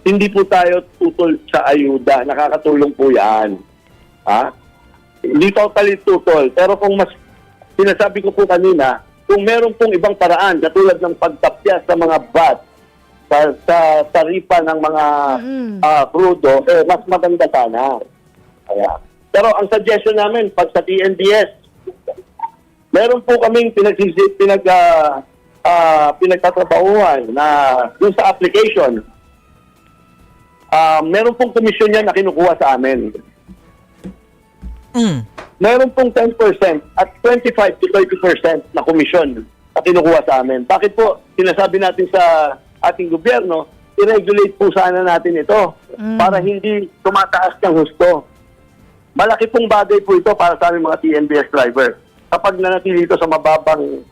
hindi po tayo tutol sa ayuda. Nakakatulong po yan. Ha? Hindi totally tutol. Pero kung mas, sinasabi ko po kanina, kung meron pong ibang paraan, katulad ng pagtapya sa mga VAT, sa taripa ng mga krudo, mas maganda sana. Kaya. Pero ang suggestion namin, pag sa TNBS, meron po kaming pinagtatrabahuhan na dun sa application, meron pong komisyon yan na kinukuha sa amin. Meron pong 10% at 25 to 30% na komisyon na kinukuha sa amin. Bakit po sinasabi natin sa ating gobyerno, i-regulate po sana natin ito para hindi tumataas ng husto. Malaki pong bagay po ito para sa aming mga TNBS driver. Kapag nanatili ito sa mababang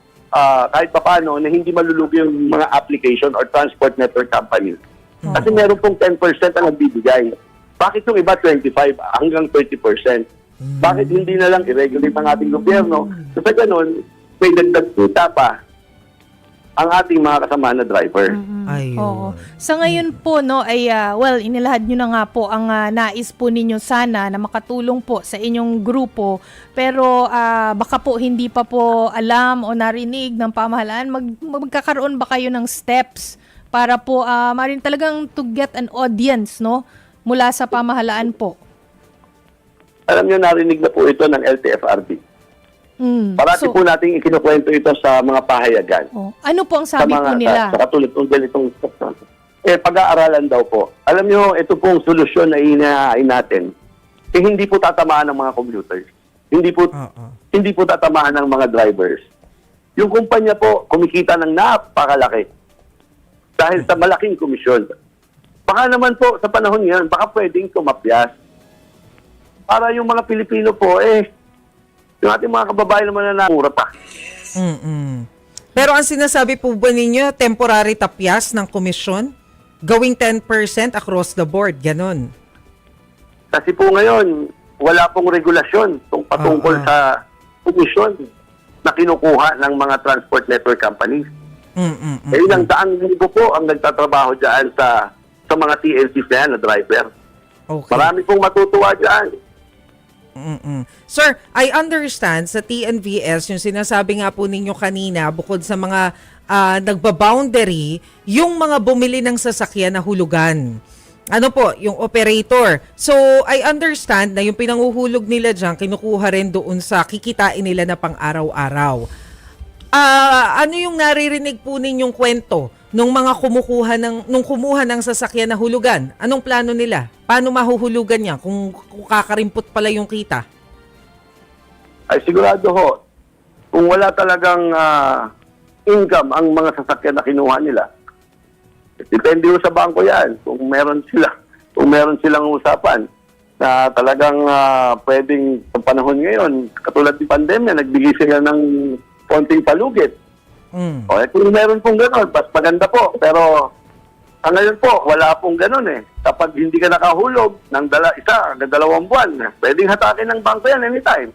kahit papaano na hindi malulugi yung mga application or transport network companies. Kasi meron pong 10% ang nagbibigay. Bakit yung iba 25 hanggang 30%? Bakit hindi na lang i-regulate ng ating gobyerno? So sa ganun, may dagdag kita pa ang ating mga kasama na driver. Ayun. Oo. Sa ngayon po, no, ay, inilahad nyo na nga po ang nais po ninyo sana na makatulong po sa inyong grupo. Pero baka po hindi pa po alam o narinig ng pamahalaan. Magkakaroon ba kayo ng steps para po marin talagang to get an audience, no, mula sa pamahalaan po? Alam nyo, narinig na po ito ng LTFRB. Parati po natin ikinukwento ito sa mga pahayagan. Ano po ang sabi po nila? Sa katulad ng ganitong pag-aaralan daw po. Alam nyo, ito pong solusyon na inahain natin, hindi po tatamaan ng mga commuters. Hindi po tatamaan ng mga drivers. Yung kumpanya po, kumikita ng napakalaki dahil sa malaking komisyon. Baka naman po, sa panahon ngayon, baka pwedeng tumapyas. Para yung mga Pilipino po, yung ating mga kababayan naman na namura pa. Pero ang sinasabi po ba ninyo, temporary tapyas ng komisyon? Gawing 10% across the board, ganon? Kasi po ngayon, wala pong regulasyon patungkol sa komisyon na kinukuha ng mga transport network companies. Ilang daang libo po ang nagtatrabaho dyan sa mga TLCs na yan, na driver. Okay. Marami pong matutuwa dyan. Sir, I understand sa TNVS, yung sinasabi nga po ninyo kanina, bukod sa mga nagbaboundary, yung mga bumili ng sasakyan na hulugan. Ano po, yung operator. So, I understand na yung pinanguhulog nila dyan, kinukuha rin doon sa kikitain nila na pang-araw-araw. Ano yung naririnig po ninyong kwento nung mga kumuha ng sasakyan na hulugan? Anong plano nila? Paano mahuhulugan niya kung kakarimpot pala yung kita? Ay sigurado ho, kung wala talagang income ang mga sasakyan na kinuha nila, depende ho sa bangko yan. Kung meron silang usapan na talagang pwedeng sa panahon ngayon, katulad ng pandemya, nagbigay sila ng konting palugit. Kung meron pong gano'n, mas maganda po. Pero ngayon po, wala pong gano'n eh. Kapag hindi ka nakahulog ng isa hanggang 2 buwan, pwedeng hatakin ng bangko yan anytime.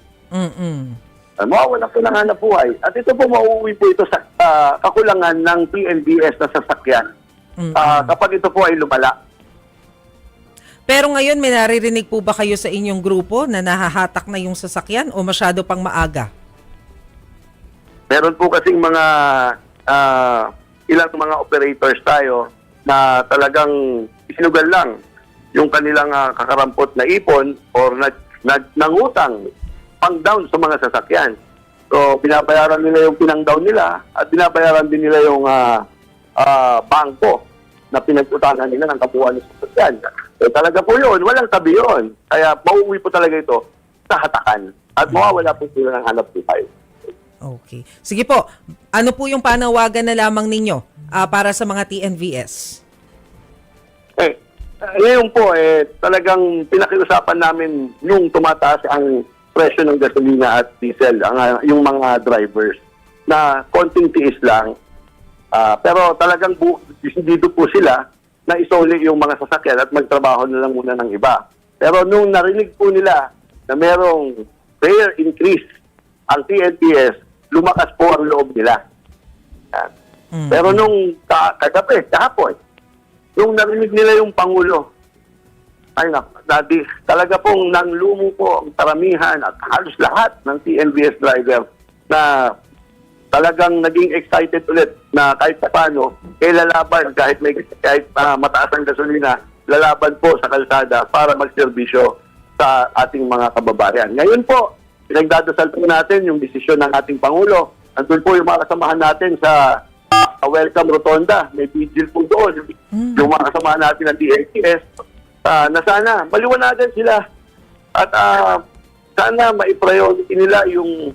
Mawawala po ng hanap buhay. At ito po, mauuwi po ito sa kakulangan ng TNBS na sasakyan. Kapag ito po ay lumala. Pero ngayon, may naririnig po ba kayo sa inyong grupo na nahahatak na yung sasakyan o masyado pang maaga? Meron po kasing mga ilang mga operators tayo na talagang isinugal lang yung kanilang kakarampot na ipon or nangutang pang down sa mga sasakyan. So, binabayaran nila yung pinang-down nila at binabayaran din nila yung bangko na pinag-utangan nila ng kabuuan ng sasakyan. So, talaga po yun. Walang tabi yun. Kaya mauwi po talaga ito sa hatakan at mawawala po sila ng hanap buhay. Okay. Sige po, ano po yung panawagan na lamang ninyo para sa mga TNVS? Ngayon po, talagang pinakiusapan namin nung tumataas ang presyo ng gasolina at diesel, yung mga drivers, na konting tiis lang. Pero talagang dito po sila na isoli yung mga sasakyan at magtrabaho na lang muna ng iba. Pero nung narinig po nila na merong fare increase ang TNBS, lumakas po ang loob nila. Pero nung kahapon, nung narinig nila yung Pangulo, ay dati, talaga pong nanglumo po ang karamihan at halos lahat ng TNVS driver na talagang naging excited ulit na kahit paano, lalaban kahit mataas ang gasolina, lalaban po sa kalsada para magserbisyo sa ating mga kababayan. Ngayon po, pinagdadasal po natin yung desisyon ng ating Pangulo. Andun po yung mga kasamahan natin sa Welcome Rotonda. May vigil po doon. Yung mga kasamahan natin ng DLTS, na sana maliwanagan sila at sana maipriority nila yung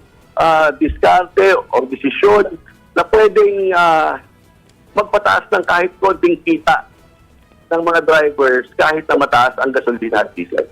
diskarte o desisyon na pwedeng magpataas ng kahit konting kita ng mga drivers kahit na mataas ang gasolina at diesel.